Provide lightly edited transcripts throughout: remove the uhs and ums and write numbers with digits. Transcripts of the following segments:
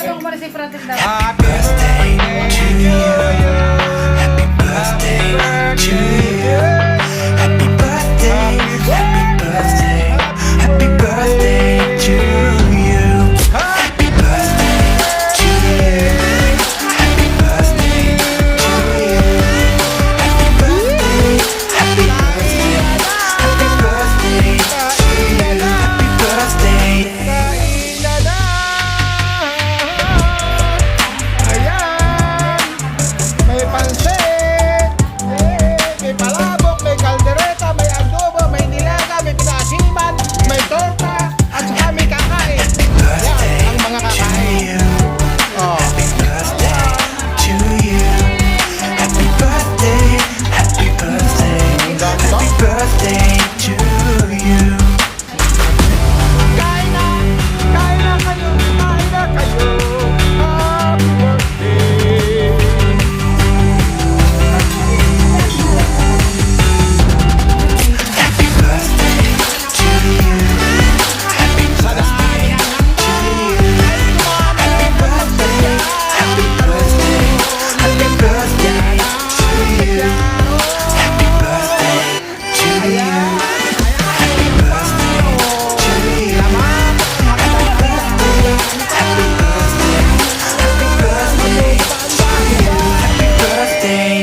Pasalubong mo rin si Francis daw. Happy birthday to you. Happy birthday to you. Happy birthday, happy birthday, happy birthday to you. Happy birthday to you. Happy birthday to you. Happy birthday, happy birthday, happy birthday to you. Happy birthday. Kainan na! Ayan! May pansit! May palabok, may kaldereta, may adobo, may nilaga, may pinasiman, may torta, at saka may kakain. Ayan, ang mga kakain. Oh. Happy birthday to you. Happy birthday, happy birthday, happy birthday to you. Kain na! Kain na kayo! Kain na kayo! Happy birthday! Happy birthday to you. Happy birthday to you. Happy birthday, happy birthday, happy birthday to you. Happy birthday to you. Happy birthday to you. Happy birthday, happy birthday, happy birthday to you. Happy birthday.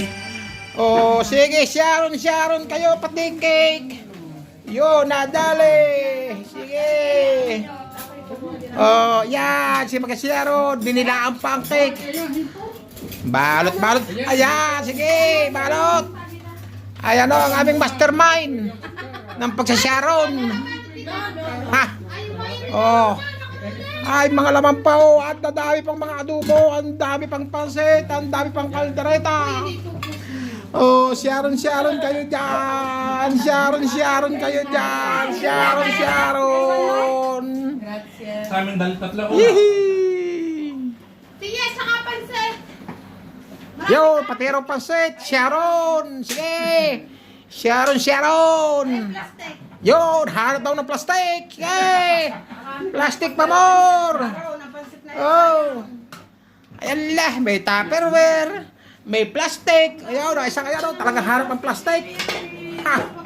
Oh, sige, Sharon kayo, pati cake. Yo, nadali. Sige. Oh, yan. Si mga Sharon, dinilaan pa ang cake. Balot. Ayan, sige, balot. Ayan o, ang aming mastermind ng pagsasharon. Ha? Oh. Ay, mga laman pa oh. At nadami pang mga adobo, ang dami pang pansit, ang dami pang kaldereta. Oh, Sharon kayo dyan. Sharon kayo dyan. Sharon. Sa amin dahil tatlo. Yee! Sige, saka pansit. Yo, patero pansit. Sharon. Sige. Sharon. Yo, hanap daw ng plastic. Yay! Plastic pa more. Oh. Ayan lah, may tupperware. May plastic. Ayun, isang ayun, talagang harap ng plastic. Ha!